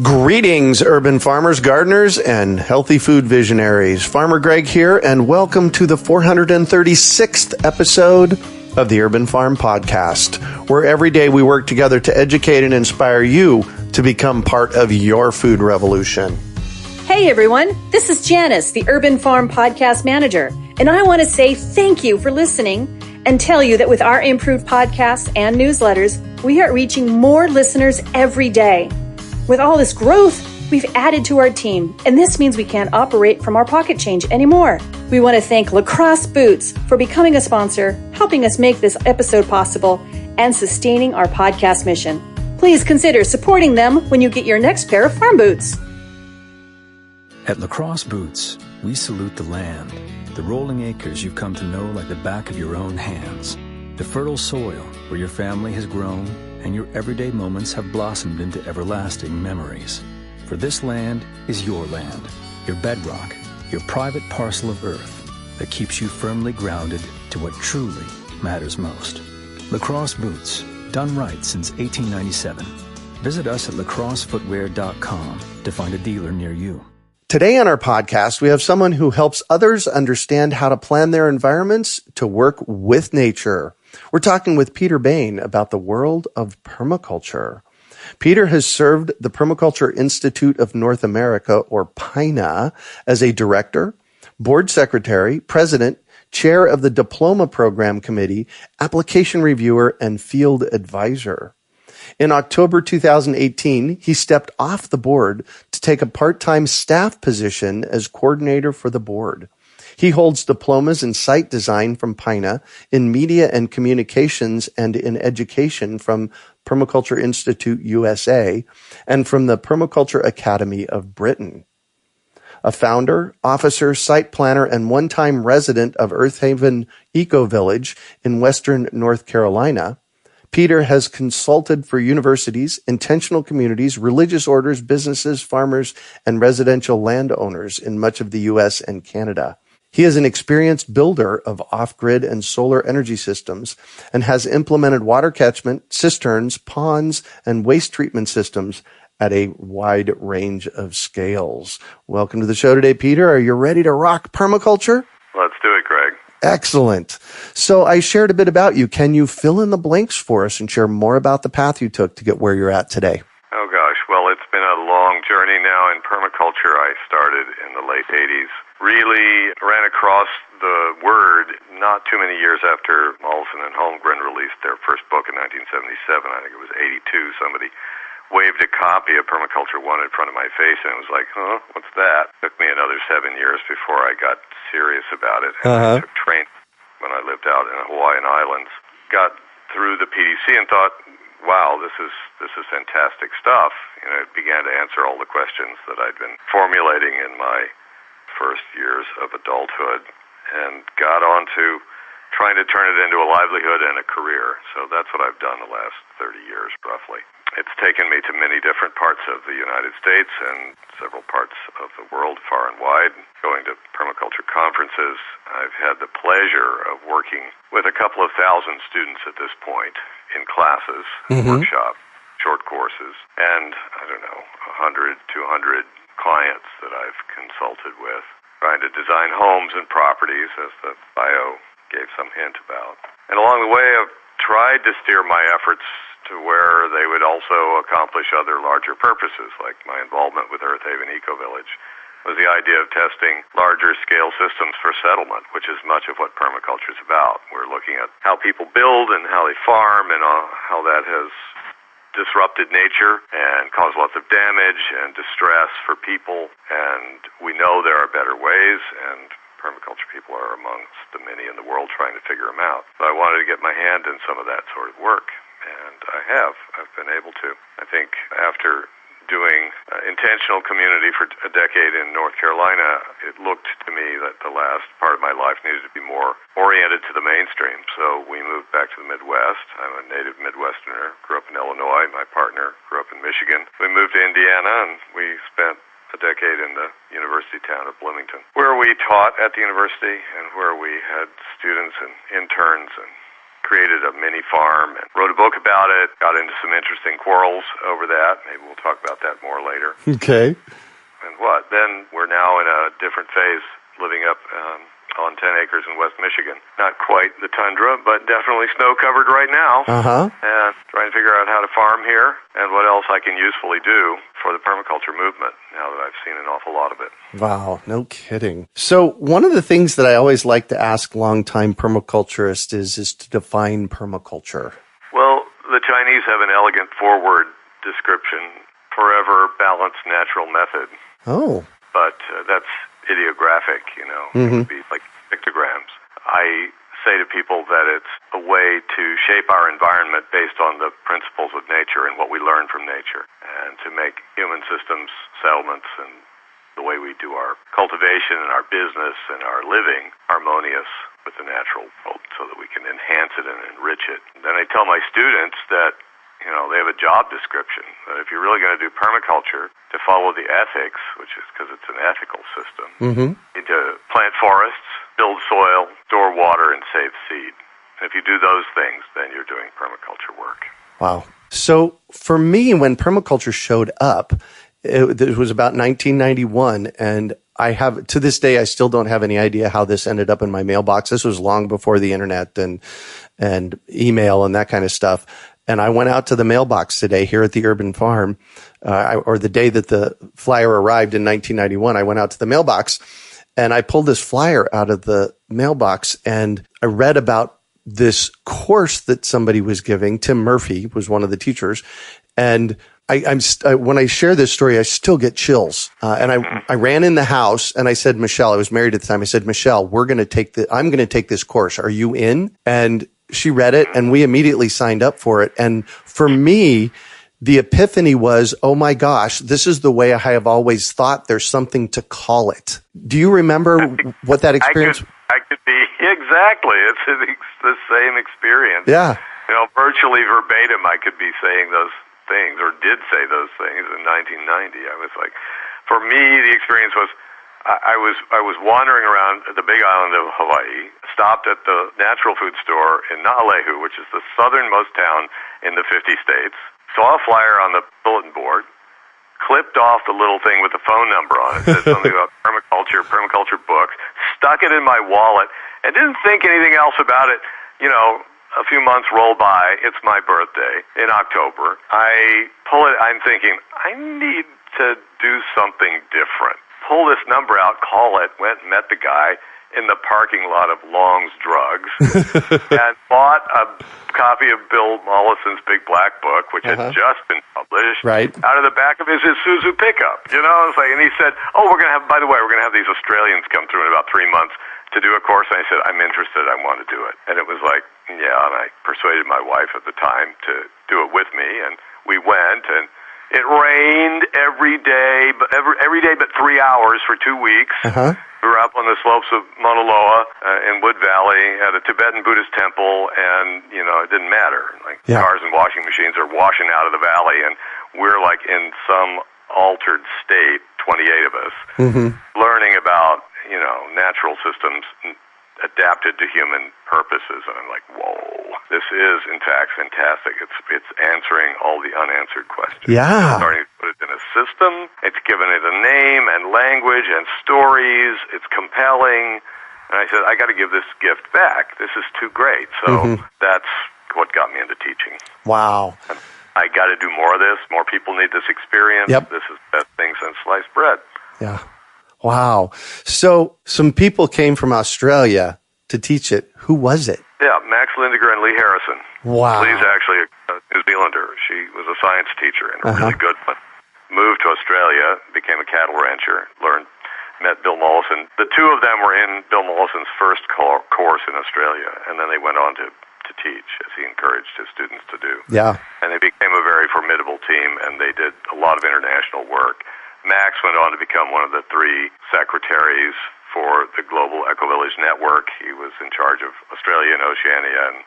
Greetings, urban farmers, gardeners, and healthy food visionaries. Farmer Greg here, and welcome to the 436th episode of the Urban Farm Podcast, where every day we work together to educate and inspire you to become part of your food revolution. Hey everyone, this is Janice, the Urban Farm Podcast Manager, and I want to say thank you for listening and tell you that with our improved podcasts and newsletters, we are reaching more listeners every day. With all this growth, we've added to our team, and this means we can't operate from our pocket change anymore. We want to thank Lacrosse Boots for becoming a sponsor, helping us make this episode possible, and sustaining our podcast mission. Please consider supporting them when you get your next pair of farm boots. At Lacrosse Boots, we salute the land, the rolling acres you've come to know like the back of your own hands, the fertile soil where your family has grown, and your everyday moments have blossomed into everlasting memories. For this land is your land, your bedrock, your private parcel of earth that keeps you firmly grounded to what truly matters most. Lacrosse Boots, done right since 1897. Visit us at lacrossefootwear.com to find a dealer near you. Today on our podcast, we have someone who helps others understand how to plan their environments to work with nature. We're talking with Peter Bain about the world of permaculture. Peter has served the Permaculture Institute of North America, or PINA, as a director, board secretary, president, chair of the Diploma Program Committee, application reviewer, and field advisor. In October 2018, he stepped off the board to take a part-time staff position as coordinator for the board. He holds diplomas in site design from PINA, in media and communications, and in education from Permaculture Institute USA, and from the Permaculture Academy of Britain. A founder, officer, site planner, and one-time resident of Earth Haven Eco Village in western North Carolina, Peter has consulted for universities, intentional communities, religious orders, businesses, farmers, and residential landowners in much of the U.S. and Canada. He is an experienced builder of off-grid and solar energy systems and has implemented water catchment, cisterns, ponds, and waste treatment systems at a wide range of scales. Welcome to the show today, Peter. Are you ready to rock permaculture? Let's do it, Greg. Excellent. So I shared a bit about you. Can you fill in the blanks for us and share more about the path you took to get where you're at today? Oh, gosh. Well, it's been a long journey now in permaculture. I started in the late 80s. Really ran across the word not too many years after Mollison and Holmgren released their first book in 1977. I think it was 82. Somebody waved a copy of Permaculture 1 in front of my face, and it was like, huh, what's that? It took me another 7 years before I got serious about it. And I took train when I lived out in the Hawaiian Islands. Got through the PDC and thought, wow, this is fantastic stuff. You know, it began to answer all the questions that I'd been formulating in my first years of adulthood, and got on to trying to turn it into a livelihood and a career. So that's what I've done the last 30 years, roughly. It's taken me to many different parts of the United States and several parts of the world, far and wide, going to permaculture conferences. I've had the pleasure of working with a couple of thousand students at this point in classes, workshops, short courses, and, 100, 200 clients that I've consulted with, trying to design homes and properties, as the bio gave some hint about. And along the way, I've tried to steer my efforts to where they would also accomplish other larger purposes, like my involvement with Earth Haven Eco Village was the idea of testing larger scale systems for settlement, which is much of what permaculture is about. We're looking at how people build and how they farm and how that has disrupted nature and caused lots of damage and distress for people, and we know there are better ways, and permaculture people are amongst the many in the world trying to figure them out. So I wanted to get my hand in some of that sort of work, and I have. I've been able to. I think after doing intentional community for a decade in North Carolina, it looked to me that the last part of my life needed to be more oriented to the mainstream. So we moved back to the Midwest. I'm a native Midwesterner, grew up in Illinois. My partner grew up in Michigan. We moved to Indiana, and we spent a decade in the university town of Bloomington, where we taught at the university and where we had students and interns and created a mini farm and wrote a book about it, got into some interesting quarrels over that. Maybe we'll talk about that more later. Okay. And what? Then we're now in a different phase, living up on 10 acres in West Michigan. Not quite the tundra, but definitely snow-covered right now. And trying to figure out how to farm here and what else I can usefully do for the permaculture movement now that I've seen an awful lot of it. Wow, no kidding. So one of the things that I always like to ask longtime permaculturists is to define permaculture. Well, the Chinese have an elegant forward description, forever balanced natural method. Oh. But that's ideographic, you know. It would be like pictograms. I say to people that it's a way to shape our environment based on the principles of nature and what we learn from nature, and to make human systems, settlements, and the way we do our cultivation and our business and our living harmonious with the natural world so that we can enhance it and enrich it. Then I tell my students that, you know, they have a job description, that if you're really going to do permaculture, to follow the ethics, which is because it's an ethical system, you need to plant forests, build soil, store water, and save seed. And if you do those things, then you're doing permaculture work. Wow. So for me, when permaculture showed up, it was about 1991, and to this day, I still don't have any idea how this ended up in my mailbox. This was long before the internet and email and that kind of stuff. And I went out to the mailbox today here at the Urban Farm, or the day that the flyer arrived in 1991. I went out to the mailbox and I pulled this flyer out of the mailbox, and I read about this course that somebody was giving. Tim Murphy was one of the teachers. And when I share this story, I still get chills. And I ran in the house and I said, Michelle, I was married at the time. I said, Michelle, I'm going to take this course. Are you in? And she read it and we immediately signed up for it. And for me, the epiphany was, oh my gosh, this is the way I have always thought. There's something to call it. Do you remember what that experience? I could be, exactly. It's the same experience. Yeah. You know, virtually verbatim, I could be saying those things, or did say those things in 1990. I was like, for me, the experience was, I was wandering around the big island of Hawaii, stopped at the natural food store in Na'alehu, which is the southernmost town in the 50 states, saw a flyer on the bulletin board, clipped off the little thing with the phone number on it, said something about permaculture books, stuck it in my wallet, and didn't think anything else about it. You know, a few months roll by, it's my birthday in October. I pull it, I'm thinking, I need to do something different. Pull this number out, call it, went and met the guy in the parking lot of Long's Drugs and bought a copy of Bill Mollison's Big Black Book, which had just been published, out of the back of his Isuzu pickup. You know, it's like, and he said, oh, we're going to have these Australians come through in about 3 months to do a course. And I said, I'm interested, I want to do it. And it was like, yeah, and I persuaded my wife at the time to do it with me, and we went, and it rained every day but 3 hours for 2 weeks. We were up on the slopes of Mauna Loa in Wood Valley at a Tibetan Buddhist temple, and, you know, it didn't matter. Like, cars and washing machines are washing out of the valley, and we're, like, in some altered state, 28 of us, learning about, you know, natural systems adapted to human purposes, and I'm like, whoa, this is in fact fantastic. It's answering all the unanswered questions. Yeah. It's starting to put it in a system. It's given it a name and language and stories. It's compelling. And I said, I got to give this gift back. This is too great. So that's what got me into teaching. Wow. And I got to do more of this. More people need this experience. This is the best thing since sliced bread. Yeah. Wow. So some people came from Australia to teach it. Who was it? Yeah, Max Lindiger and Lee Harrison. Wow. Lee's actually a New Zealander. She was a science teacher and a really good one. Moved to Australia, became a cattle rancher, met Bill Mollison. The two of them were in Bill Mollison's first course in Australia, and then they went on to teach, as he encouraged his students to do. Yeah. And they became a very formidable team, and they did a lot of international work. Max went on to become one of the 3 secretaries for the Global Eco-Village Network. He was in charge of Australia and Oceania and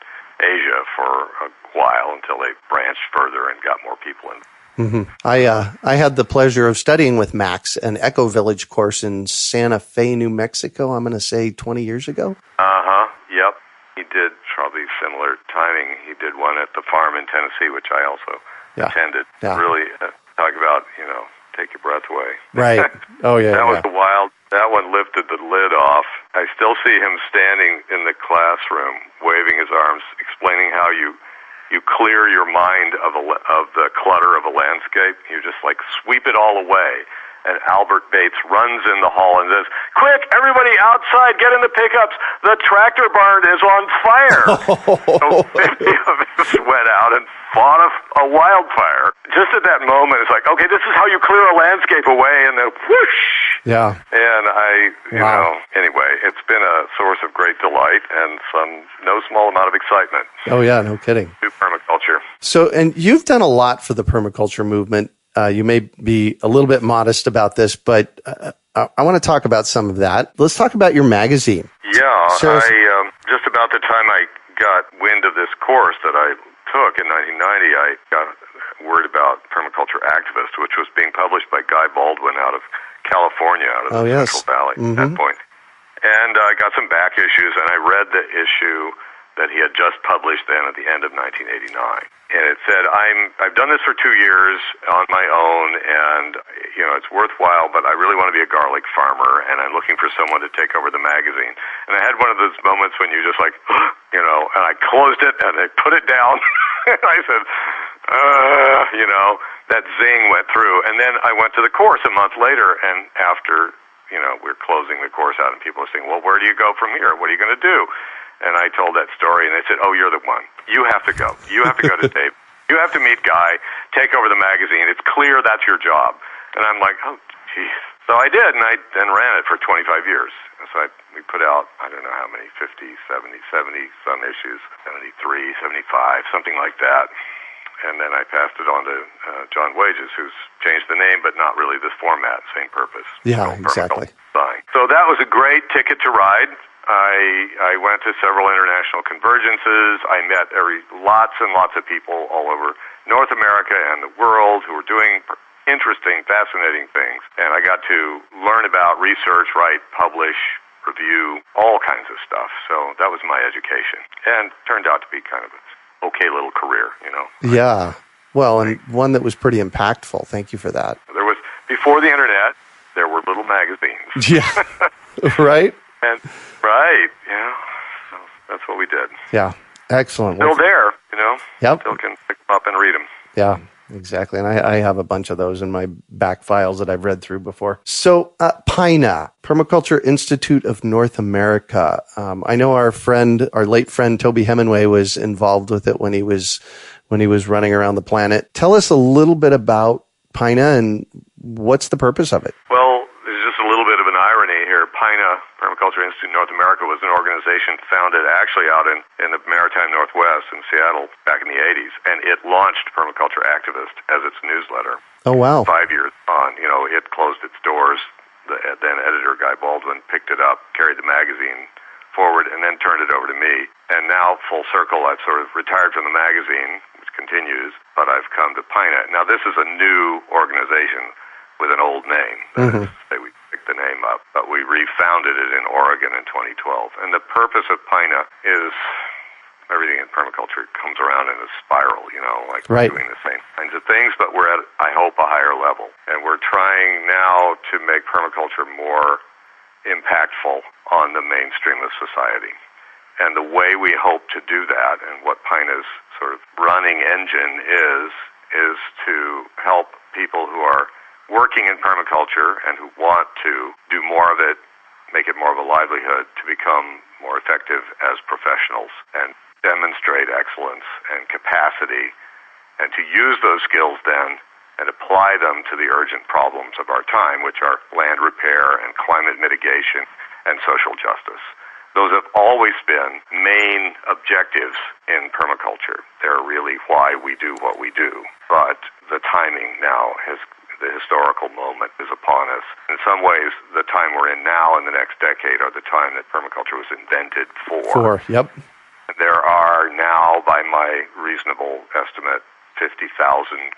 Asia for a while until they branched further and got more people in. I had the pleasure of studying with Max an Eco-Village course in Santa Fe, New Mexico, I'm going to say 20 years ago. Yep. He did probably similar similar timing. He did one at the farm in Tennessee, which I also attended. Yeah. Really talk about, take your breath away. Right. Oh, yeah. That was wild. That one lifted the lid off. I still see him standing in the classroom, waving his arms, explaining how you clear your mind of the clutter of a landscape. You just sweep it all away. And Albert Bates runs in the hall and says, "Quick, everybody outside, get in the pickups. The tractor barn is on fire." So 50 of us went out and fought a wildfire. Just at that moment, it's okay, this is how you clear a landscape away, and then whoosh. Yeah. And anyway, it's been a source of great delight and no small amount of excitement. Oh, yeah, no kidding. To permaculture. So, and you've done a lot for the permaculture movement. You may be a little bit modest about this, but I want to talk about some of that. Let's talk about your magazine. Yeah, just about the time I got wind of this course that I took in 1990, I got word about Permaculture Activist, which was being published by Guy Baldwin out of California, out of the Central Valley at that point. And I got some back issues, and I read the issue that he had just published then at the end of 1989. And it said, I've done this for 2 years on my own, and, it's worthwhile, but I really want to be a garlic farmer, and I'm looking for someone to take over the magazine. And I had one of those moments when you just and I closed it, and I put it down, and I said, that zing went through. And then I went to the course a month later, and after, we're closing the course out, and people are saying, well, where do you go from here? What are you going to do? And I told that story, and they said, oh, you're the one. You have to go. You have to go to Dave. You have to meet Guy, take over the magazine. It's clear that's your job. And I'm like, oh, geez. So I did, and I then ran it for 25 years. So we put out, I don't know how many, 50, 70 some issues, 73, 75, something like that. And then I passed it on to John Wages, who's changed the name, but not really this format, same purpose. Yeah, exactly. So that was a great ticket to ride. I went to several international convergences. I met lots and lots of people all over North America and the world who were doing interesting, fascinating things. And I got to learn about research, write, publish, review, all kinds of stuff. So that was my education. And turned out to be kind of an okay little career, Yeah. Well, and one that was pretty impactful. Thank you for that. Before the internet, there were little magazines. Yeah. Right? So that's what we did. Yeah, excellent. Still there, Yep. Still can pick them up and read them. Yeah, exactly. And I have a bunch of those in my back files that I've read through before. So PINA, Permaculture Institute of North America. I know our late friend Toby Hemingway was involved with it when he was running around the planet. Tell us a little bit about PINA and what's the purpose of it? Well, there's just a little bit of an irony here. PINA, Permaculture Institute of North America, was an organization founded actually out in the maritime Northwest in Seattle back in the 80s, and it launched Permaculture Activist as its newsletter. Oh, wow. 5 years on, it closed its doors. The then editor, Guy Baldwin, picked it up, carried the magazine forward, and then turned it over to me. And now, full circle, I've sort of retired from the magazine, which continues, but I've come to PINA. Now, this is a new organization with an old name. We picked the name up, but we refounded it in Oregon in 2012. And the purpose of PINA is everything in permaculture comes around in a spiral, right. We're doing the same kinds of things, but we're at, I hope, a higher level. And we're trying now to make permaculture more impactful on the mainstream of society. And the way we hope to do that, and what PINA's sort of running engine is to help people who are working in permaculture and who want to do more of it, make it more of a livelihood, to become more effective as professionals and demonstrate excellence and capacity, and to use those skills then and apply them to the urgent problems of our time, which are land repair and climate mitigation and social justice. Those have always been main objectives in permaculture. They're really why we do what we do. But the timing now the historical moment is upon us. In some ways, the time we're in now and the next decade are the time that permaculture was invented for. Yep. There are now, by my reasonable estimate, 50,000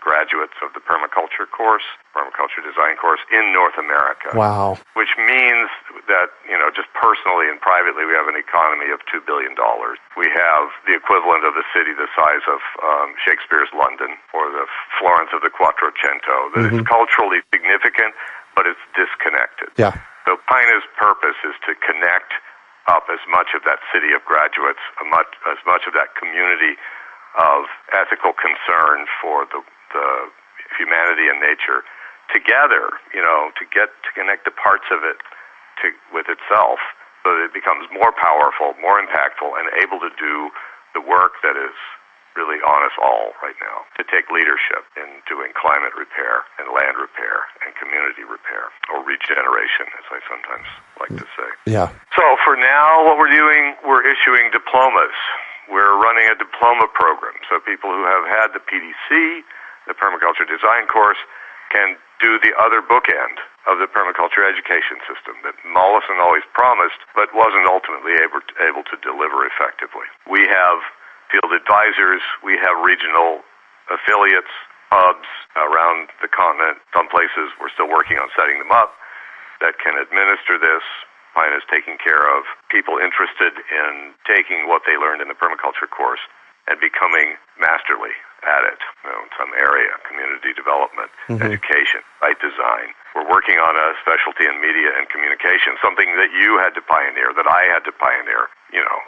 graduates of the permaculture course, permaculture design course, in North America. Wow. Which means that, just personally and privately, we have an economy of $2 billion. We have the equivalent of a city the size of Shakespeare's London or the Florence of the Quattrocento. That is culturally significant, but it's disconnected. Yeah. So Pina's purpose is to connect up as much of that city of graduates, as much of that community of ethical concern for the humanity and nature together, to connect the parts of it with itself so that it becomes more powerful, more impactful, and able to do the work that is really on us all right now, to take leadership in doing climate repair and land repair and community repair, or regeneration, as I sometimes like to say. Yeah. So for now, what we're doing, we're issuing diplomas. We're running a diploma program, so people who have had the PDC, the Permaculture Design course, can do the other bookend of the permaculture education system that Mollison always promised, but wasn't ultimately able to deliver effectively. We have field advisors, we have regional affiliates, hubs around the continent. Some places we're still working on setting them up that can administer this. Pina is taking care of people interested in taking what they learned in the permaculture course and becoming masterly at it, in some area, community development, education, site design. We're working on a specialty in media and communication, something that you had to pioneer, that I had to pioneer,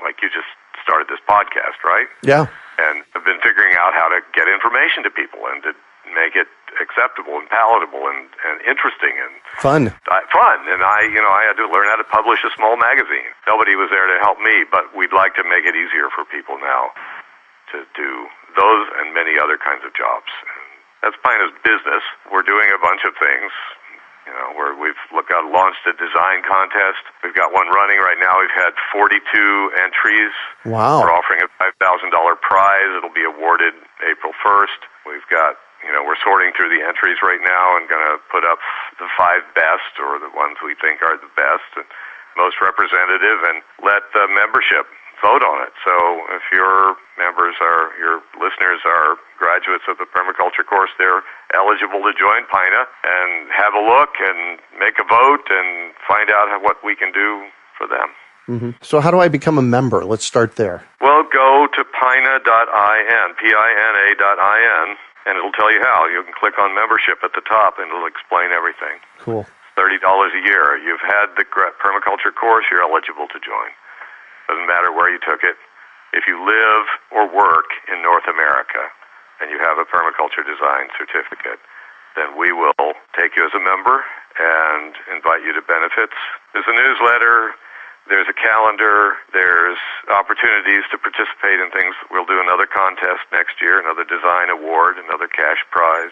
like you just started this podcast, right? Yeah. And I've been figuring out how to get information to people and to make it acceptable and palatable and interesting and fun. And I had to learn how to publish a small magazine. Nobody was there to help me, but we'd like to make it easier for people now to do those and many other kinds of jobs. And that's Pina's business. We're doing a bunch of things, where we've launched a design contest. We've got one running right now. We've had 42 entries. Wow. We're offering a $5,000 prize. It'll be awarded April 1st. We've got, we're sorting through the entries right now and going to put up the 5 best, or the ones we think are the best and most representative, and let the membership vote on it. So if your listeners are graduates of the permaculture course, they're eligible to join Pina and have a look and make a vote and find out what we can do for them. Mm-hmm. So how do I become a member? Let's start there. Well, go to pina.in, PINA.in, and it'll tell you how. You can click on membership at the top, and it'll explain everything. Cool. $30 a year. You've had the permaculture course, you're eligible to join. Doesn't matter where you took it. If you live or work in North America and you have a permaculture design certificate, then we will take you as a member and invite you to benefits. There's a newsletter, there's a calendar, there's opportunities to participate in things. We'll do another contest next year, another design award, another cash prize.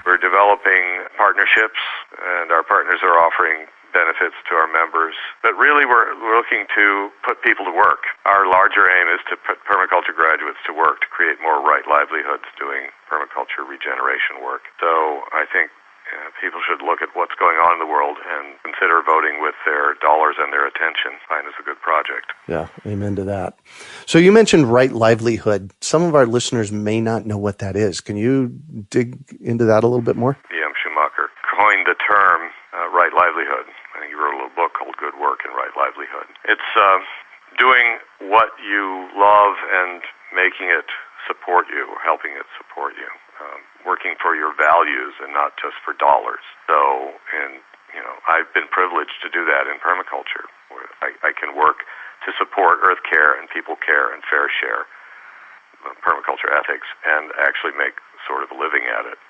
We're developing partnerships, and our partners are offering benefits to our members. But really, we're looking to put people to work. Our larger aim is to put permaculture graduates to work, to create more right livelihoods doing permaculture regeneration work. So I think people should look at what's going on in the world and consider voting with their dollars and their attention. Pine is a good project. Yeah, amen to that. So you mentioned right livelihood. Some of our listeners may not know what that is. Can you dig into that a little bit more? E.M. Schumacher coined the term right livelihood. I think he wrote a little book called Good Work and Right Livelihood. It's doing what you love and making it support you, or helping it support you, working for your values and not just for dollars. So, I've been privileged to do that in permaculture, where I can work to support earth care and people care and fair share permaculture ethics and actually make sort of a living at it.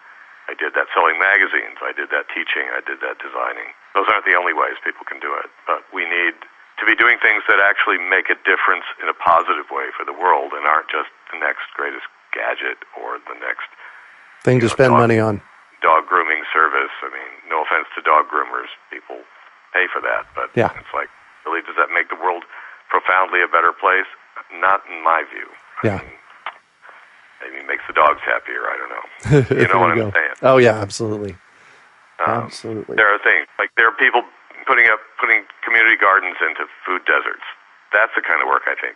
I did that selling magazines, I did that teaching, I did that designing. Those aren't the only ways people can do it, but we need to be doing things that actually make a difference in a positive way for the world and aren't just the next greatest gadget or the next thing to spend money on. Dog grooming service. I mean, no offense to dog groomers, people pay for that, but It's like, really, does that make the world profoundly a better place? Not in my view. I mean, maybe it makes the dogs happier, I don't know. You know what I'm saying? Oh, yeah, absolutely. Absolutely. There are things, like there are people putting community gardens into food deserts. That's the kind of work I think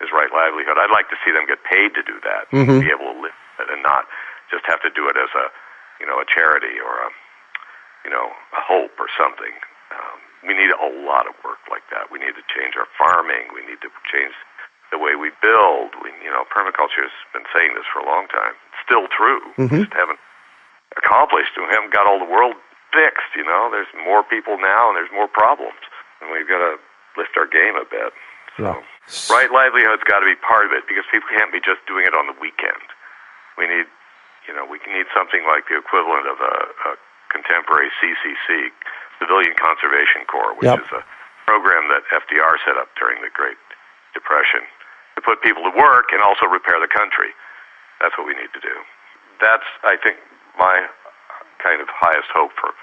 is right livelihood. I'd like to see them get paid to do that, be able to live it and not just have to do it as a charity or a hope or something. We need a lot of work like that. We need to change our farming. We need to change the way we build. Permaculture has been saying this for a long time. It's still true. We just haven't accomplished. We haven't got all the world fixed. There's more people now, and there's more problems, and we've got to lift our game a bit. So, right livelihood's got to be part of it, because people can't be just doing it on the weekend. We need, we need something like the equivalent of a contemporary CCC, Civilian Conservation Corps, which is a program that FDR set up during the Great Depression to put people to work and also repair the country. That's what we need to do. That's, I think, my kind of highest hope for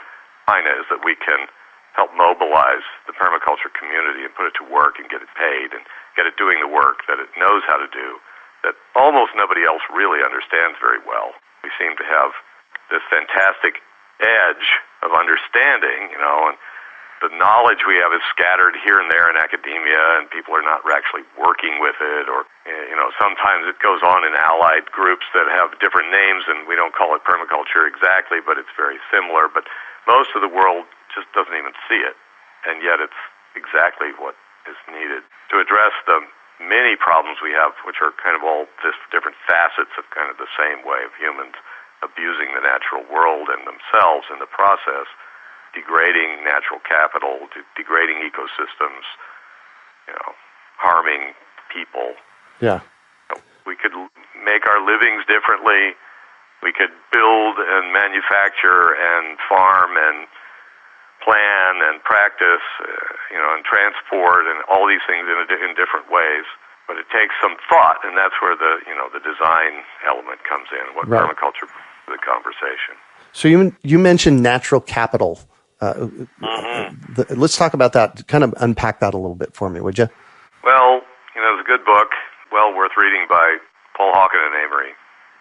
China, is that we can help mobilize the permaculture community and put it to work and get it paid and get it doing the work that it knows how to do, that almost nobody else really understands very well. We seem to have this fantastic edge of understanding, and the knowledge we have is scattered here and there in academia, and people are not actually working with it, or, sometimes it goes on in allied groups that have different names, and we don't call it permaculture exactly, but it's very similar. But most of the world just doesn't even see it, and yet it's exactly what is needed to address the many problems we have, which are kind of all just different facets of kind of the same way of humans abusing the natural world and themselves in the process, degrading natural capital, degrading ecosystems, harming people. Yeah. We could make our livings differently. We could build and manufacture and farm and plan and practice, and transport and all these things in different ways. But it takes some thought, and that's where the design element comes in. What permaculture brings to the conversation. So you mentioned natural capital. Let's talk about that. Kind of unpack that a little bit for me, would you? Well, it's a good book, well worth reading, by Paul Hawken and Amory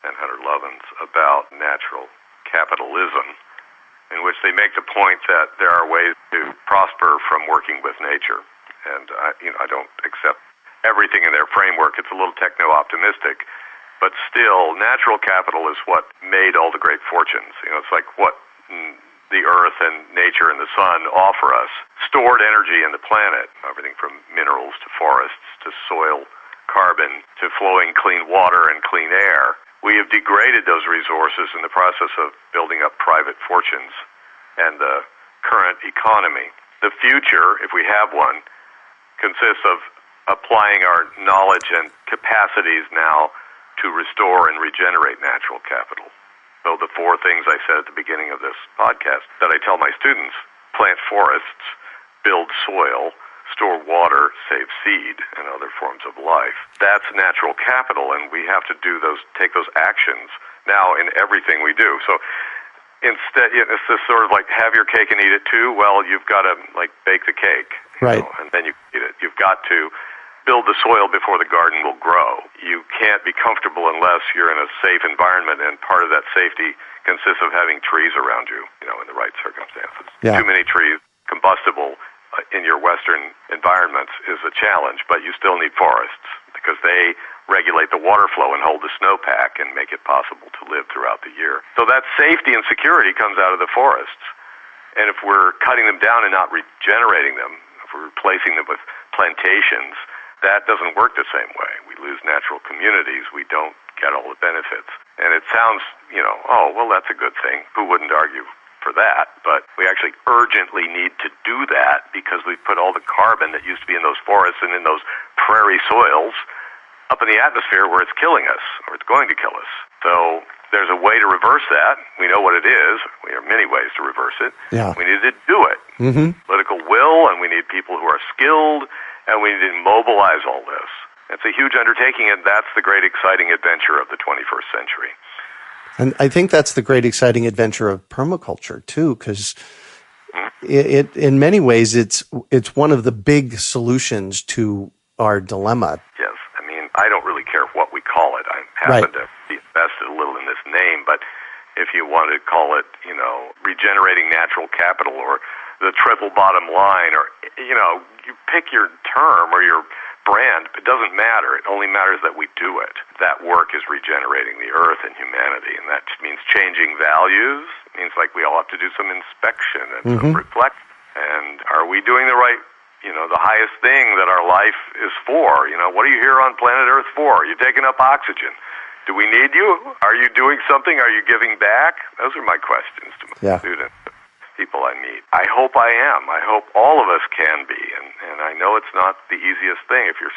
and Hunter Lovins, about natural capitalism, in which they make the point that there are ways to prosper from working with nature. And I don't accept everything in their framework. It's a little techno-optimistic, but still, natural capital is what made all the great fortunes. It's like what the earth and nature and the sun offer us. Stored energy in the planet, everything from minerals to forests to soil carbon to flowing clean water and clean air. We have degraded those resources in the process of building up private fortunes and the current economy. The future, if we have one, consists of applying our knowledge and capacities now to restore and regenerate natural capital. So the four things I said at the beginning of this podcast that I tell my students: plant forests, build soil, store water, save seed, and other forms of life. That's natural capital, and we have to take those actions now in everything we do. So instead, it's this sort of like have your cake and eat it too. Well, you've got to bake the cake, right, and then you eat it. You've got to build the soil before the garden will grow. You can't be comfortable unless you're in a safe environment, and part of that safety consists of having trees around you, in the right circumstances. Yeah. Too many trees, combustible in your Western environments, is a challenge, but you still need forests because they regulate the water flow and hold the snowpack and make it possible to live throughout the year. So that safety and security comes out of the forests. And if we're cutting them down and not regenerating them, if we're replacing them with plantations, that doesn't work the same way. We lose natural communities. We don't get all the benefits. And it sounds, that's a good thing. Who wouldn't argue for that? But we actually urgently need to do that because we put all the carbon that used to be in those forests and in those prairie soils up in the atmosphere where it's killing us, or it's going to kill us. So there's a way to reverse that. We know what it is. There are many ways to reverse it. Yeah. We need to do it. Mm-hmm. Political will, and we need people who are skilled, and we need to mobilize all this. It's a huge undertaking, and that's the great exciting adventure of the 21st century. And I think that's the great exciting adventure of permaculture too, because it in many ways it's one of the big solutions to our dilemma. Yes, I don't really care what we call it. I happen to be invested a little in this name, but if you want to call it, regenerating natural capital or the triple bottom line, or you pick your term or your brand, it doesn't matter. It only matters that we do it. That work is regenerating the earth and humanity, and that means changing values. It means we all have to do some inspection and some reflection. And are we doing the right, the highest thing that our life is for? What are you here on planet Earth for? Are you taking up oxygen? Do we need you? Are you doing something? Are you giving back? Those are my questions to my students, people I meet. I hope I am. I hope all of us can be. And I know it's not the easiest thing. If you're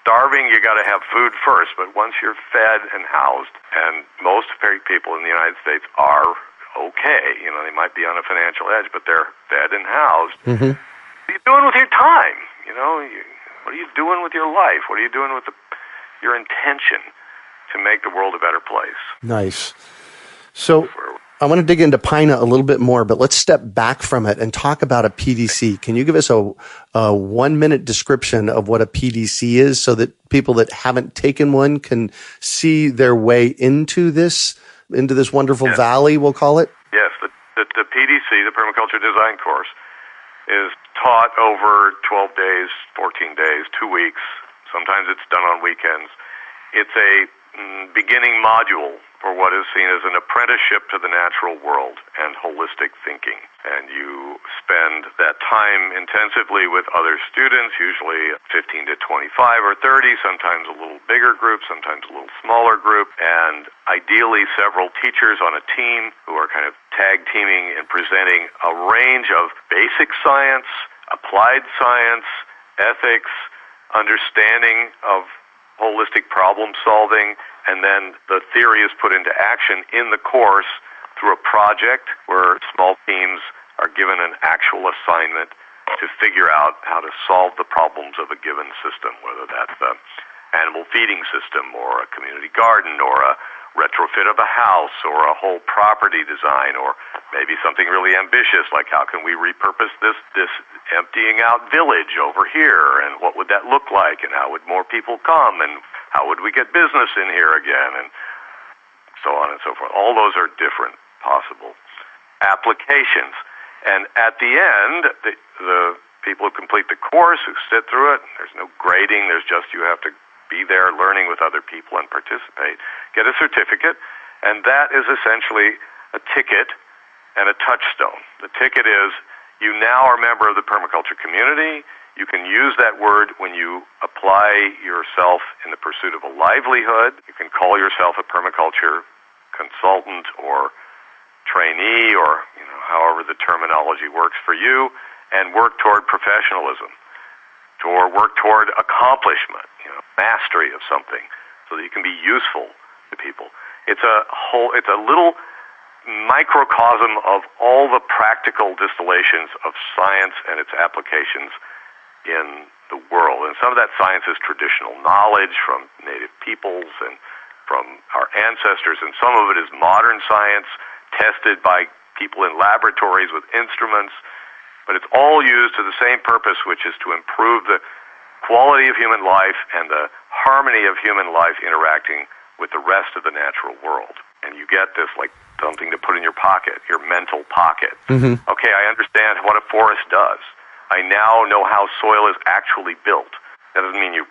starving, you got to have food first. But once you're fed and housed, and most people in the United States are okay. They might be on a financial edge, but they're fed and housed. Mm-hmm. What are you doing with your time? What are you doing with your life? What are you doing with your intention to make the world a better place? Nice. So I want to dig into PINA a little bit more, but let's step back from it and talk about a PDC. Can you give us a 1-minute description of what a PDC is so that people that haven't taken one can see their way into this wonderful valley, we'll call it? Yes. The PDC, the Permaculture Design Course, is taught over 12 days, 14 days, 2 weeks. Sometimes it's done on weekends. It's a beginning module for what is seen as an apprenticeship to the natural world and holistic thinking. And you spend that time intensively with other students, usually 15 to 25 or 30, sometimes a little bigger group, sometimes a little smaller group, and ideally several teachers on a team who are kind of tag teaming and presenting a range of basic science, applied science, ethics, understanding of holistic problem solving, and then the theory is put into action in the course through a project where small teams are given an actual assignment to figure out how to solve the problems of a given system, whether that's an animal feeding system or a community garden or a retrofit of a house or a whole property design, or maybe something really ambitious like how can we repurpose this emptying out village over here, and what would that look like, and how would more people come, and how would we get business in here again, and so on and so forth. All those are different possible applications. And at the end, the people who complete the course, who sit through it, there's no grading, there's just you have to be there learning with other people and participate, get a certificate, and that is essentially a ticket and a touchstone. The ticket is you now are a member of the permaculture community. You can use that word when you apply yourself in the pursuit of a livelihood. You can call yourself a permaculture consultant or trainee, or however the terminology works for you, and work toward professionalism, or work toward accomplishment, mastery of something, so that you can be useful to people. It's a little microcosm of all the practical distillations of science and its applications in the world. And some of that science is traditional knowledge from native peoples and from our ancestors, and some of it is modern science tested by people in laboratories with instruments. But it's all used to the same purpose, which is to improve the quality of human life and the harmony of human life interacting with the rest of the natural world. And you get this like something to put in your pocket, your mental pocket. Mm-hmm. Okay, I understand what a forest does. I now know how soil is actually built. That doesn't mean your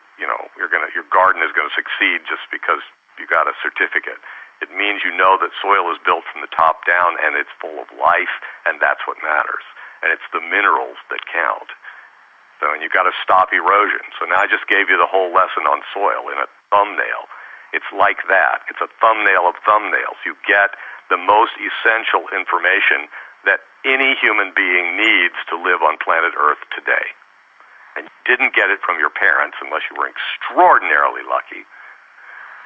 garden is going to succeed just because you got a certificate. It means you know that soil is built from the top down and it's full of life, and that's what matters. And it's the minerals that count. So, and you've got to stop erosion. So now I just gave you the whole lesson on soil in a thumbnail. It's like that. It's a thumbnail of thumbnails. You get the most essential information that any human being needs to live on planet Earth today. And you didn't get it from your parents unless you were extraordinarily lucky.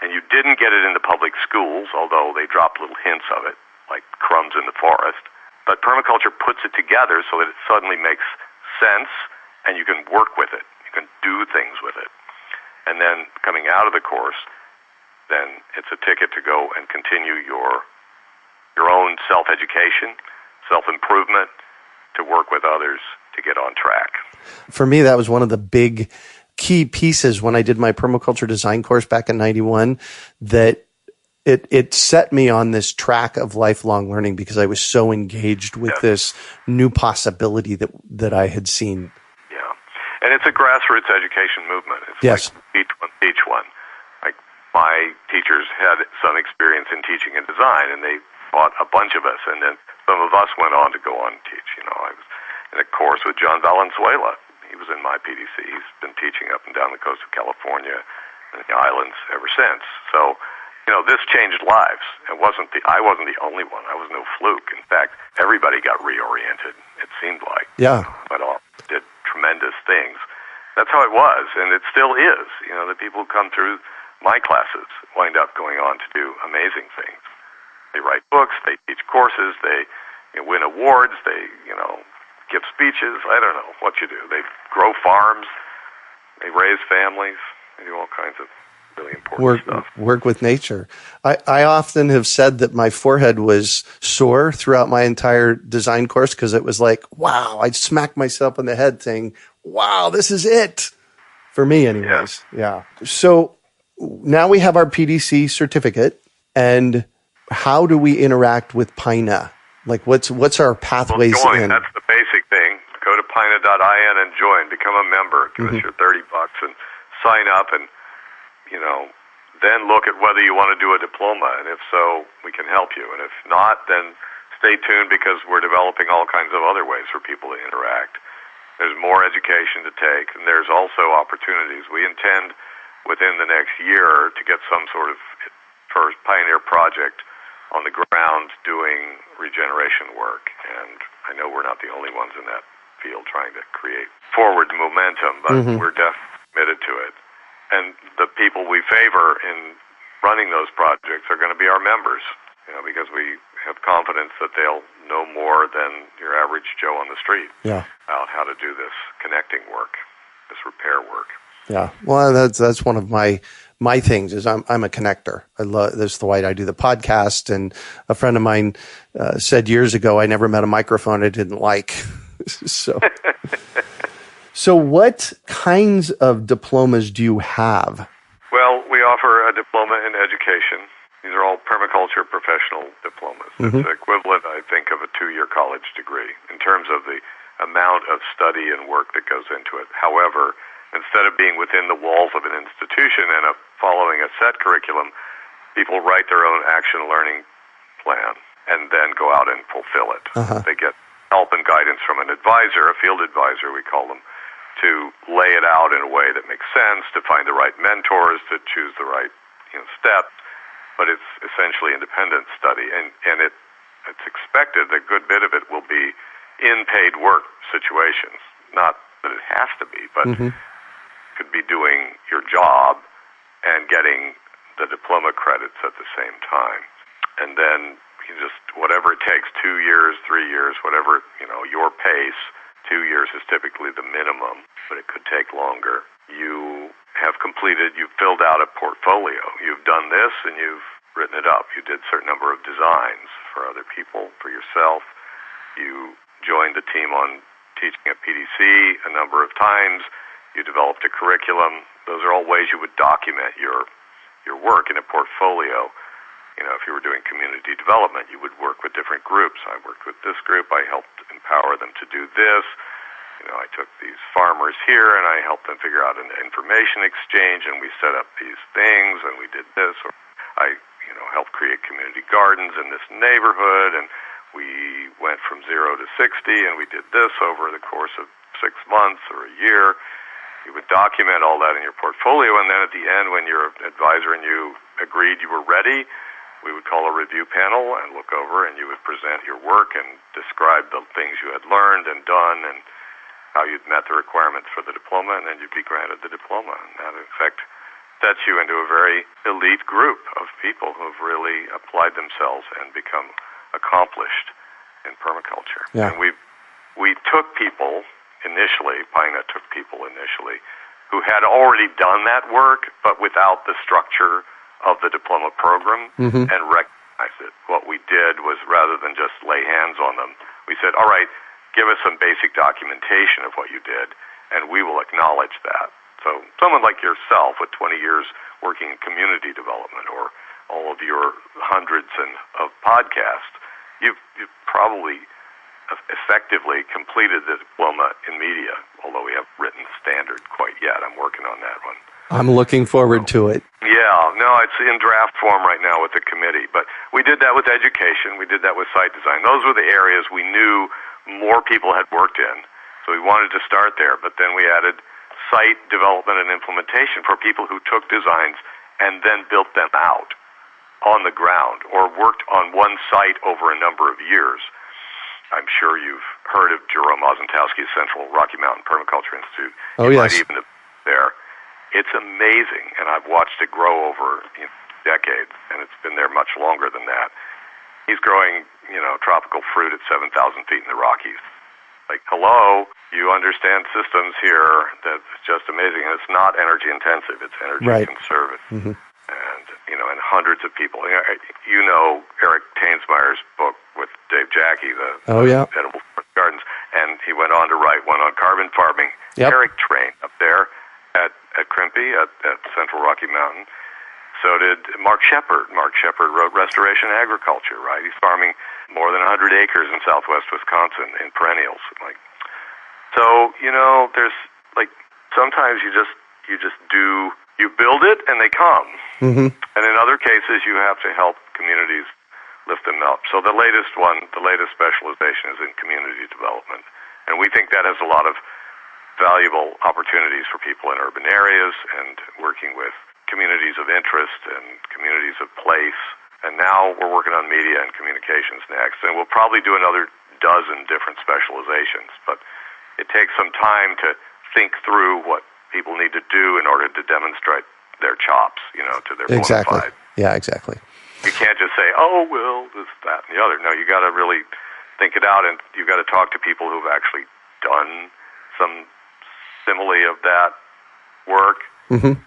And you didn't get it in the public schools, although they dropped little hints of it, like crumbs in the forest. But permaculture puts it together so that it suddenly makes sense, and you can work with it. You can do things with it. And then coming out of the course, then it's a ticket to go and continue your own self-education, self-improvement, to work with others to get on track. For me, that was one of the big key pieces when I did my permaculture design course back in 91, that it set me on this track of lifelong learning because I was so engaged with this new possibility that I had seen. Yeah. And it's a grassroots education movement. It's like teach one. Like my teachers had some experience in teaching and design, and they taught a bunch of us, and then some of us went on to go on and teach. in a course with John Valenzuela. He was in my PDC. He's been teaching up and down the coast of California and the islands ever since. So, this changed lives. I wasn't the only one. I was no fluke. In fact, everybody got reoriented, it seemed like. Yeah. But all did tremendous things. That's how it was, and it still is. The people who come through my classes wind up going on to do amazing things. They write books, they teach courses, they win awards, they, give speeches. I don't know what you do. They grow farms, they raise families, they do all kinds of really important stuff. Work with nature. I often have said that my forehead was sore throughout my entire design course because it was like, wow, I'd smack myself on the head saying, wow, this is it. For me anyways. Yeah. So now we have our PDC certificate, and how do we interact with PINA? Like what's our pathways join. in? That's the basic thing. Go to PINA.in and join. Become a member. Give us your $30 and sign up, and then look at whether you want to do a diploma. And if so, we can help you. And if not, then stay tuned because we're developing all kinds of other ways for people to interact. There's more education to take, and there's also opportunities. We intend within the next year to get some sort of first pioneer project on the ground doing regeneration work. And I know we're not the only ones in that field trying to create forward momentum, but we're definitely committed to it. And the people we favor in running those projects are going to be our members, because we have confidence that they'll know more than your average Joe on the street about how to do this connecting work, this repair work. Yeah, well, that's one of my things is I'm a connector. I love this. The way I do the podcast, and a friend of mine said years ago, I never met a microphone I didn't like. So what kinds of diplomas do you have? Well, we offer a diploma in education. These are all permaculture professional diplomas. It's equivalent, I think, of a 2-year college degree in terms of the amount of study and work that goes into it. However, instead of being within the walls of an institution and following a set curriculum, people write their own action learning plan and then go out and fulfill it. They get help and guidance from an advisor, a field advisor we call them, to lay it out in a way that makes sense, to find the right mentors, to choose the right steps. But it's essentially independent study, and it's expected that a good bit of it will be in paid work situations. Not that it has to be, but could be doing your job and getting the diploma credits at the same time. And then you just, whatever it takes, 2 years, 3 years, whatever, your pace. 2 years is typically the minimum, but it could take longer. You have completed, you've filled out a portfolio. You've done this and you've written it up. You did a certain number of designs for other people, for yourself. You joined the team on teaching at PDC a number of times. You developed a curriculum. Those are all ways you would document your work in a portfolio. If you were doing community development, you would work with different groups. I worked with this group. I helped empower them to do this. I took these farmers here, and I helped them figure out an information exchange, and we set up these things, and we did this. Or I, helped create community gardens in this neighborhood, and we went from 0 to 60, and we did this over the course of 6 months or a year. You would document all that in your portfolio, and then at the end, when your advisor and you agreed you were ready, we would call a review panel and look over, and you would present your work and describe the things you had learned and done and how you'd met the requirements for the diploma, and then you'd be granted the diploma. And that, in fact, sets you into a very elite group of people who have really applied themselves and become accomplished in permaculture. Yeah. And we took people initially, PINA took people initially, who had already done that work, but without the structure of the diploma program, and recognized it. What we did was, rather than just lay hands on them, we said, all right, give us some basic documentation of what you did, and we will acknowledge that. So someone like yourself with 20 years working in community development, or all of your hundreds of podcasts, you've probably effectively completed the diploma in media, although we haven't written standard quite yet. I'm working on that one. I'm looking forward to it. Yeah, no, it's in draft form right now with the committee. But we did that with education. We did that with site design. Those were the areas we knew more people had worked in. So we wanted to start there, but then we added site development and implementation for people who took designs and then built them out on the ground or worked on one site over a number of years. I'm sure you've heard of Jerome Ozentowski's Central Rocky Mountain Permaculture Institute. Oh, you yes. might even have been there. It's amazing, and I've watched it grow over decades, and it's been there much longer than that. He's growing, tropical fruit at 7,000 feet in the Rockies. Like, hello, you understand systems here. That's just amazing. And it's not energy intensive. It's energy conservative. Mm-hmm. And, and hundreds of people. Eric Tainsmeyer's book with Dave Jackie, the Edible Gardens, and he went on to write one on carbon farming. Yep. Eric trained up there at Crimpy at Central Rocky Mountain. So did Mark Shepard. Mark Shepard wrote Restoration Agriculture, right? He's farming more than 100 acres in southwest Wisconsin in perennials. There's sometimes you build it and they come. Mm-hmm. And in other cases, you have to help communities lift them up. So the latest specialization is in community development. And we think that has a lot of valuable opportunities for people in urban areas and working with communities of interest and communities of place. And now we're working on media and communications next. And we'll probably do another dozen different specializations. But it takes some time to think through what people need to do in order to demonstrate their chops, to their bona fide. Yeah, exactly. You can't just say, oh, well, this, that, and the other. No, you got to really think it out, and you've got to talk to people who've actually done some simile of that work. Mm-hmm.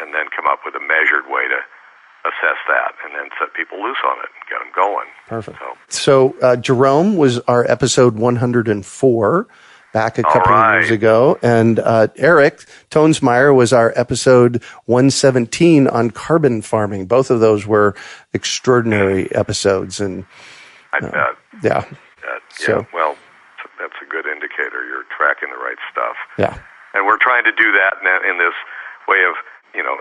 And then come up with a measured way to assess that and then set people loose on it and get them going. Perfect. So Jerome was our episode 104 back a couple of years ago. And Eric Tainsmeyer was our episode 117 on carbon farming. Both of those were extraordinary episodes. And I bet. Yeah. Well, that's a good indicator. You're tracking the right stuff. Yeah. And we're trying to do that in this way of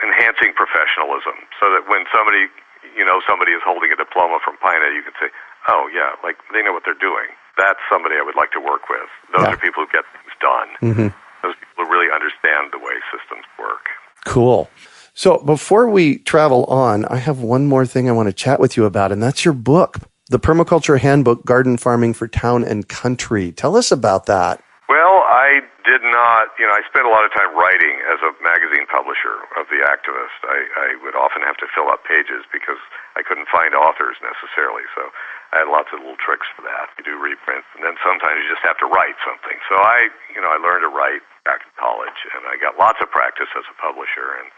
enhancing professionalism, so that when somebody is holding a diploma from PINA, you can say, oh, yeah, they know what they're doing. That's somebody I would like to work with. Those are people who get things done. Mm-hmm. Those people who really understand the way systems work. Cool. So before we travel on, I have one more thing I want to chat with you about, and that's your book, The Permaculture Handbook, Garden Farming for Town and Country. Tell us about that. Well, I did not, I spent a lot of time writing as a magazine publisher of The Activist. I would often have to fill up pages because I couldn't find authors necessarily, so I had lots of little tricks for that. You do reprints, and then sometimes you just have to write something. So I learned to write back in college, and I got lots of practice as a publisher, and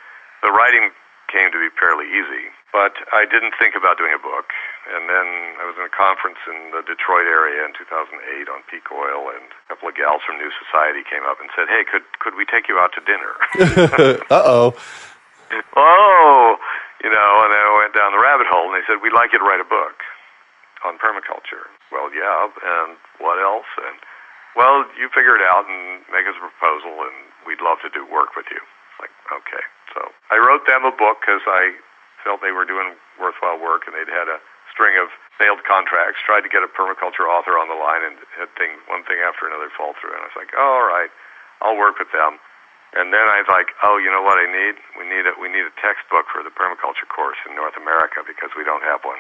the writing came to be fairly easy. But I didn't think about doing a book. And then I was in a conference in the Detroit area in 2008 on peak oil, and a couple of gals from New Society came up and said, hey, could we take you out to dinner? Uh-oh. Oh, and I went down the rabbit hole, and they said, we'd like you to write a book on permaculture. Well, yeah, and what else? And, well, you figure it out and make us a proposal, and we'd love to do work with you. Okay. So I wrote them a book because I felt they were doing worthwhile work, and they'd had a string of failed contracts, tried to get a permaculture author on the line, and had one thing after another fall through. And I was like, oh, all right, I'll work with them. And then I was like, oh, you know what I need? We need a textbook for the permaculture course in North America because we don't have one.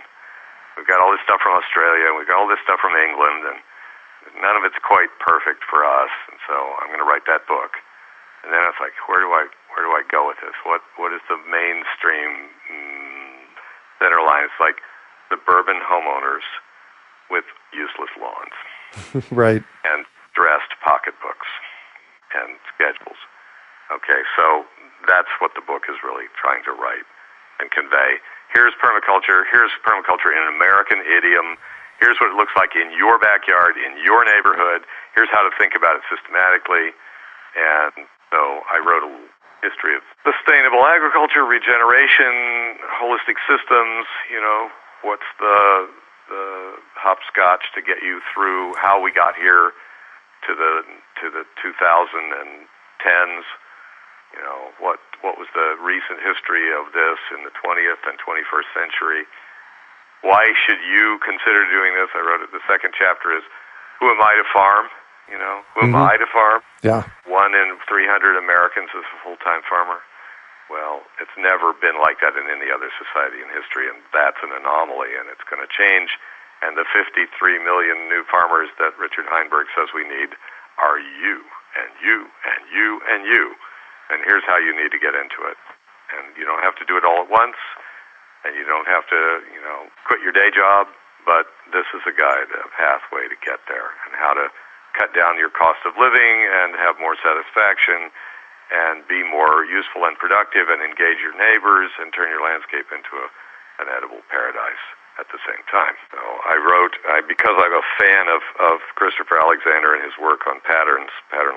We've got all this stuff from Australia, and we've got all this stuff from England, and none of it's quite perfect for us. And so I'm going to write that book. And then I was like, where do I go with this? What is the mainstream center line? It's like suburban homeowners with useless lawns. Right. And dressed pocketbooks and schedules. Okay, so that's what the book is really trying to write and convey. Here's permaculture in an American idiom. Here's what it looks like in your backyard, in your neighborhood. Here's how to think about it systematically. And so I wrote a history of sustainable agriculture, regeneration, holistic systems, what's the hopscotch to get you through how we got here to the 2010s. What was the recent history of this in the 20th and 21st century? Why should you consider doing this? I wrote it. The second chapter is, who am I to farm? Who am I to farm? Yeah. 1 in 300 Americans is a full-time farmer. Well, it's never been like that in any other society in history, and that's an anomaly, and it's going to change. And the 53 million new farmers that Richard Heinberg says we need are you, and you, and you, and you. And here's how you need to get into it. And you don't have to do it all at once, and you don't have to, quit your day job, but this is a guide, a pathway to get there, and how to cut down your cost of living and have more satisfaction and be more useful and productive and engage your neighbors and turn your landscape into an edible paradise at the same time. So I wrote, because I'm a fan of Christopher Alexander and his work on pattern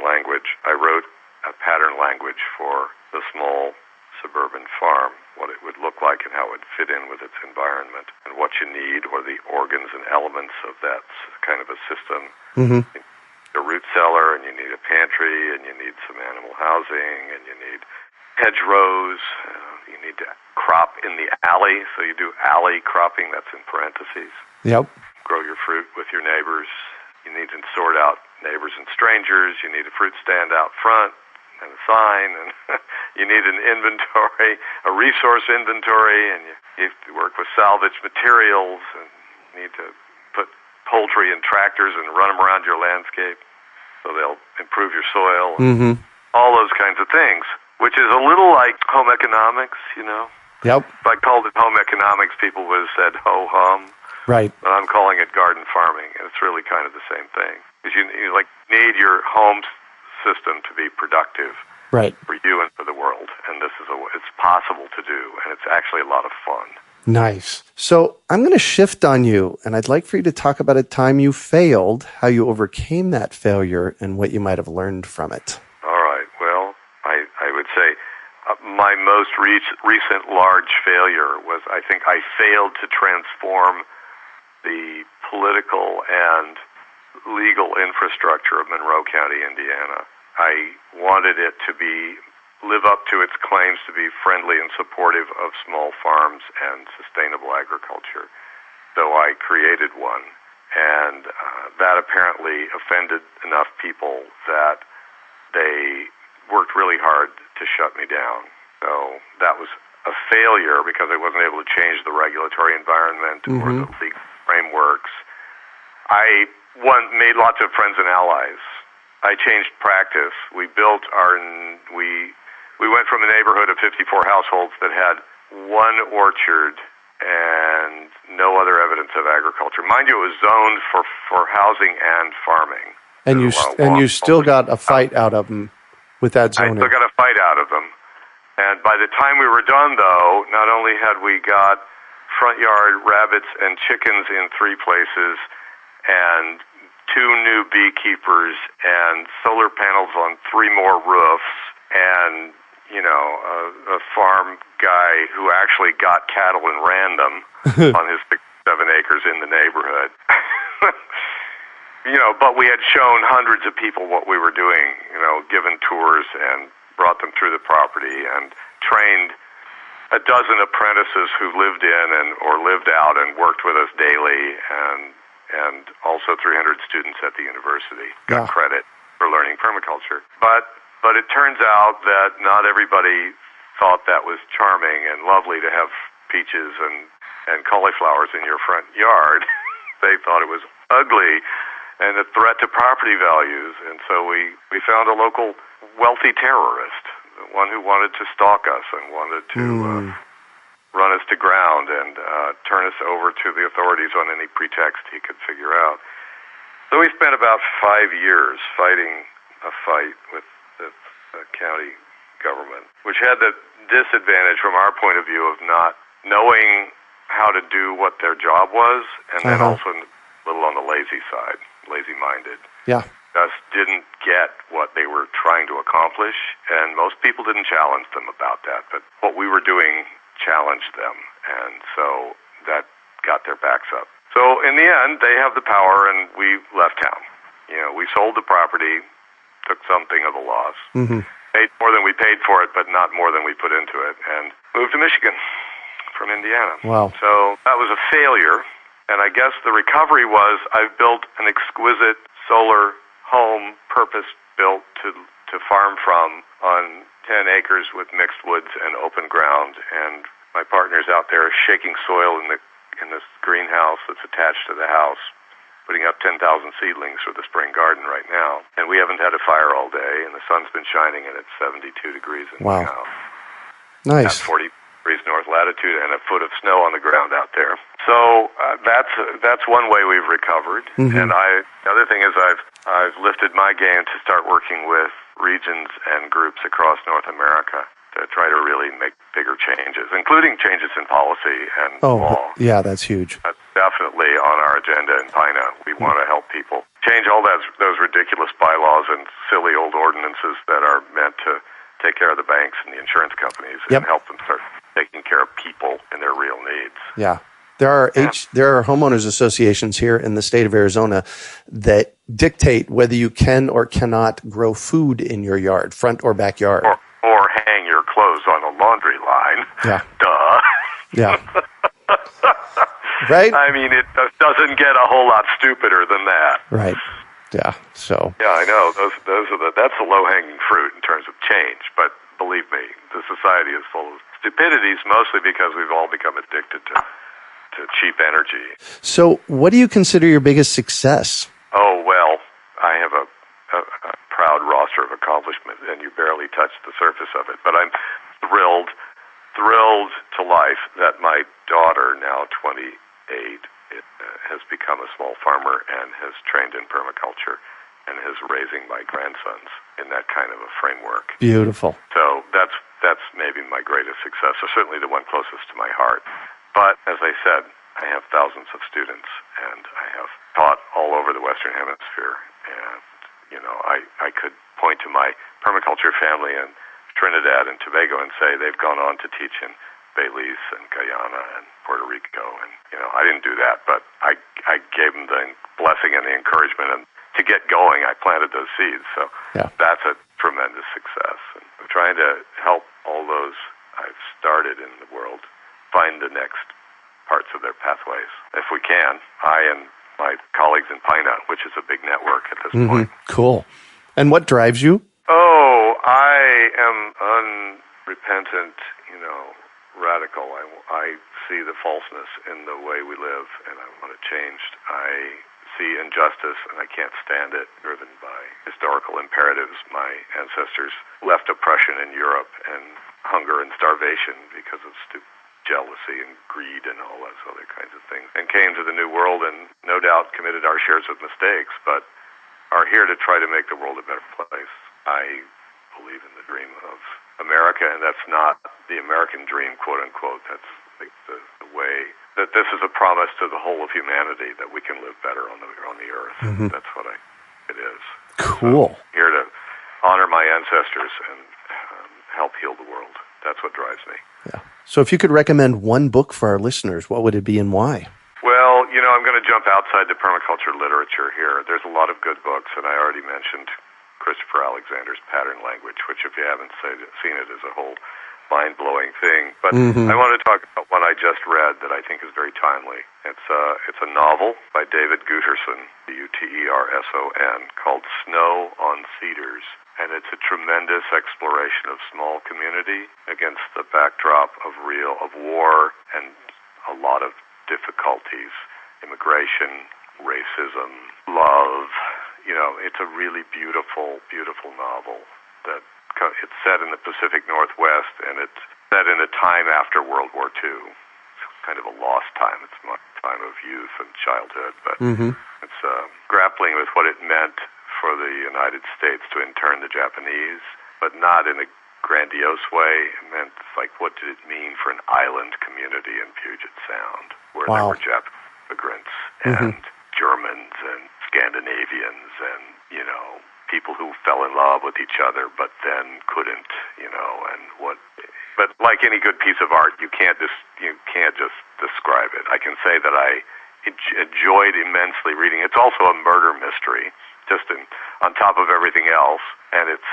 language, I wrote a pattern language for the small suburban farm, what it would look like and how it would fit in with its environment and what you need, or the organs and elements of that kind of a system. Mm-hmm. A root cellar, and you need a pantry, and you need some animal housing, and you need hedgerows. You need to crop in the alley, so you do alley cropping, that's in parentheses. Yep. Grow your fruit with your neighbors. You need to sort out neighbors and strangers. You need a fruit stand out front and a sign, and you need an inventory, a resource inventory, and you have to work with salvaged materials, and you need to put poultry and tractors and run them around your landscape so they'll improve your soil. Mm-hmm. All those kinds of things, which is a little like home economics, Yep. If I called it home economics, people would have said ho-hum. Right. But I'm calling it garden farming, and it's really kind of the same thing. Because you need your home system to be productive. Right. For you and for the world. And it's possible to do, and it's actually a lot of fun. Nice. So I'm going to shift on you, and I'd like for you to talk about a time you failed, how you overcame that failure, and what you might have learned from it. All right. Well, I would say my most recent large failure was I think I failed to transform the political and legal infrastructure of Monroe County, Indiana. I wanted it to live up to its claims to be friendly and supportive of small farms and sustainable agriculture. So I created one, and that apparently offended enough people that they worked really hard to shut me down. So that was a failure because I wasn't able to change the regulatory environment or the legal frameworks. I made lots of friends and allies. I changed practice. We went from a neighborhood of 54 households that had one orchard and no other evidence of agriculture. Mind you, it was zoned for housing and farming. And you still got a fight out of them with that zoning. I still got a fight out of them. And by the time we were done, though, not only had we got front yard rabbits and chickens in 3 places and 2 new beekeepers and solar panels on 3 more roofs and a farm guy who actually got cattle and ran them on his 6-7 acres in the neighborhood. But we had shown hundreds of people what we were doing, given tours and brought them through the property and trained a dozen apprentices who lived in or lived out and worked with us daily, and also 300 students at the university got credit for learning permaculture. But it turns out that not everybody thought that was charming and lovely to have peaches and cauliflowers in your front yard. They thought it was ugly and a threat to property values. And so we found a local wealthy terrorist, one who wanted to stalk us and wanted to run us to ground and turn us over to the authorities on any pretext he could figure out. So we spent about 5 years fighting a fight with the county government, which had the disadvantage from our point of view of not knowing how to do what their job was, and then also a little on the lazy side, lazy-minded. Yeah. Just didn't get what they were trying to accomplish, and most people didn't challenge them about that, but what we were doing challenged them, and so that got their backs up. So in the end, they have the power, and we left town. We sold the property, took something of the loss, paid more than we paid for it, but not more than we put into it, and moved to Michigan from Indiana. Wow. So that was a failure, and I guess the recovery was I've built an exquisite solar home purpose-built to farm from on 10 acres with mixed woods and open ground, and my partner's out there shaking soil in this greenhouse that's attached to the house, putting up 10,000 seedlings for the spring garden right now. And we haven't had a fire all day, and the sun's been shining, and it's 72 degrees in the house. Nice. At 40 degrees north latitude, and a foot of snow on the ground out there. So that's one way we've recovered. Mm-hmm. And the other thing is I've lifted my game to start working with regions and groups across North America to try to really make bigger changes, including changes in policy and law. Yeah, that's huge. That's definitely on our agenda in PINA. We want to help people change all those ridiculous bylaws and silly old ordinances that are meant to take care of the banks and the insurance companies and help them start taking care of people and their real needs. Yeah. There are homeowners associations here in the state of Arizona that dictate whether you can or cannot grow food in your yard, front or backyard. Or hang your clothes on a laundry line. Yeah. Duh. Yeah. Right? I mean, it doesn't get a whole lot stupider than that. Right. Yeah. So. Yeah, I know. That's the low-hanging fruit in terms of change. But believe me, the society is full of stupidities, mostly because we've all become addicted to cheap energy. So, what do you consider your biggest success? Oh, well, I have a proud roster of accomplishments, and you barely touched the surface of it. But I'm thrilled to life that my daughter, now 28, has become a small farmer and has trained in permaculture and is raising my grandsons in that kind of a framework. Beautiful. So that's maybe my greatest success, or certainly the one closest to my heart. But as I said, I have thousands of students, and I have taught all over the Western Hemisphere. And, I could point to my permaculture family in Trinidad and Tobago and say they've gone on to teach in Belize and Guyana and Puerto Rico. And, I didn't do that, but I gave them the blessing and the encouragement. And to get going, I planted those seeds. So that's a tremendous success. And I'm trying to help all those I've started in the world find the next parts of their pathways. If we can, I and my colleagues in PINA, which is a big network at this point. Cool. And what drives you? Oh, I am unrepentant, radical. I see the falseness in the way we live, and I want it changed. I see injustice, and I can't stand it, driven by historical imperatives. My ancestors left oppression in Europe and hunger and starvation because of jealousy and greed and all those other kinds of things, and came to the New World and no doubt committed our shares of mistakes, but are here to try to make the world a better place. I believe in the dream of America, and that's not the American dream, quote unquote. That's the way that this is a promise to the whole of humanity that we can live better on the earth. That's what it is. Cool. So, here to honor my ancestors and help heal the world. That's what drives me. Yeah. So if you could recommend one book for our listeners, what would it be and why? Well, I'm going to jump outside the permaculture literature here. There's a lot of good books, and I already mentioned Christopher Alexander's Pattern Language, which if you haven't seen it is a whole mind-blowing thing. But I want to talk about one I just read that I think is very timely. It's a novel by David Guterson, Uterson, called Snow on Cedars. And it's a tremendous exploration of small community against the backdrop of war and a lot of difficulties, immigration, racism, love. It's a really beautiful, beautiful novel that it's set in the Pacific Northwest, and it's set in a time after World War II. It's kind of a lost time. It's not a time of youth and childhood, but it's grappling with what it meant for the United States to intern the Japanese, but not in a grandiose way. It meant, what did it mean for an island community in Puget Sound, where there were Japanese immigrants and Germans and Scandinavians and, people who fell in love with each other but then couldn't, But like any good piece of art, you can't just describe it. I can say that I enjoyed immensely reading. It's also a murder mystery, just on top of everything else, and it's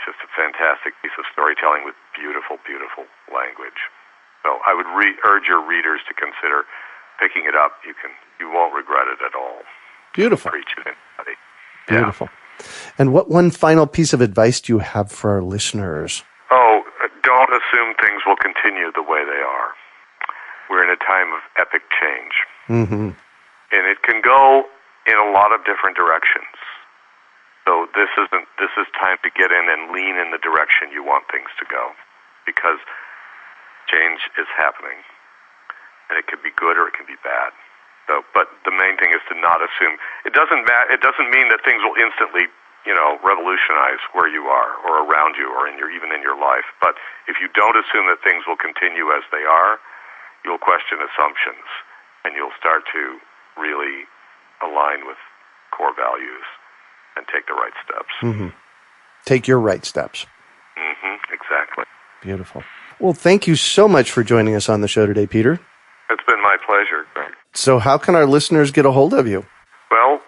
just a fantastic piece of storytelling with beautiful, beautiful language. So I would urge your readers to consider picking it up. You won't regret it at all. Beautiful. Preach it anybody. Beautiful. And what one final piece of advice do you have for our listeners? Oh, don't assume things will continue the way they are. We're in a time of epic change. Mm-hmm. And it can go in a lot of different directions. So this is time to get in and lean in the direction you want things to go, because change is happening, and it can be good or it can be bad. So, but the main thing is to not assume. It doesn't mean that things will instantly, revolutionize where you are or around you or even in your life. But if you don't assume that things will continue as they are, you'll question assumptions, and you'll start to really align with core values and take the right steps. Mm-hmm. Take your right steps. Mm-hmm. Exactly. Beautiful. Well, thank you so much for joining us on the show today, Peter. It's been my pleasure. So how can our listeners get a hold of you? Well,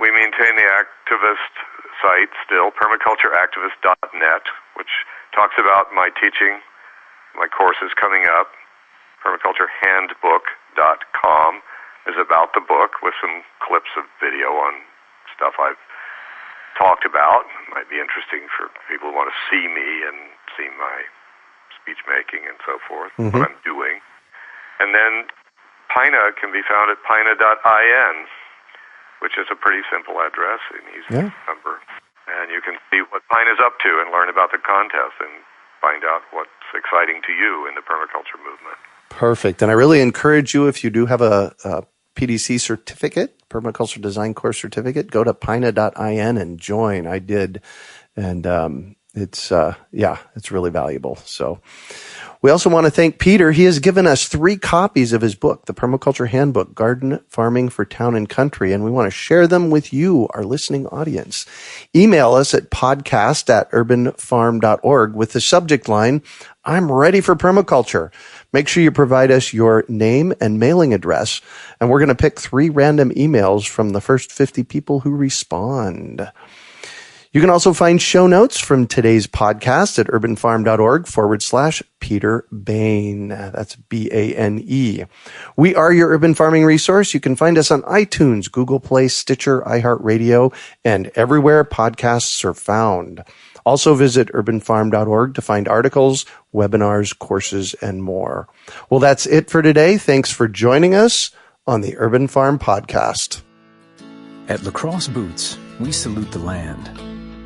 we maintain the activist site still, permacultureactivist.net, which talks about my teaching, my courses coming up. Permaculturehandbook.com is about the book with some clips of video on stuff I've talked about. It might be interesting for people who want to see me and see my speech making and so forth, what I'm doing. And then Pina can be found at pina.in, which is a pretty simple address and easy to remember. And you can see what Pina's up to and learn about the contest and find out what's exciting to you in the permaculture movement. Perfect. And I really encourage you, if you do have a PDC certificate, Permaculture Design Course Certificate, go to pina.in and join. I did. And it's really valuable. So we also want to thank Peter. He has given us 3 copies of his book, The Permaculture Handbook, Garden Farming for Town and Country, and we want to share them with you, our listening audience. Email us at podcast@urbanfarm.org with the subject line, I'm ready for permaculture. Make sure you provide us your name and mailing address, and we're going to pick 3 random emails from the first 50 people who respond. You can also find show notes from today's podcast at urbanfarm.org/Peter Bain. That's Bane. We are your urban farming resource. You can find us on iTunes, Google Play, Stitcher, iHeartRadio, and everywhere podcasts are found. Also visit urbanfarm.org to find articles, webinars, courses, and more. Well, that's it for today. Thanks for joining us on the Urban Farm Podcast. At Lacrosse Boots, we salute the land.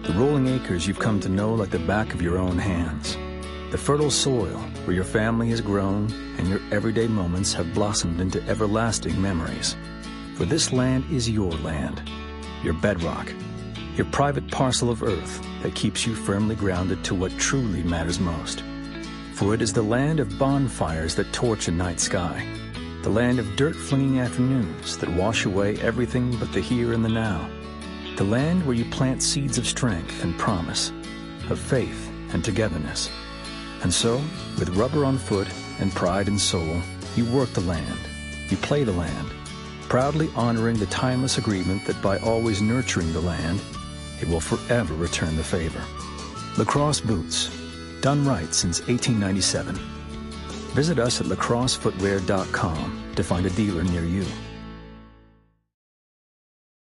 The rolling acres you've come to know like the back of your own hands. The fertile soil where your family has grown and your everyday moments have blossomed into everlasting memories. For this land is your land, your bedrock, your private parcel of earth that keeps you firmly grounded to what truly matters most. For it is the land of bonfires that torch a night sky, the land of dirt-flinging afternoons that wash away everything but the here and the now. The land where you plant seeds of strength and promise, of faith and togetherness. And so, with rubber on foot and pride in soul, you work the land, you play the land, proudly honoring the timeless agreement that by always nurturing the land, it will forever return the favor. Lacrosse Boots, done right since 1897. Visit us at lacrossefootwear.com to find a dealer near you.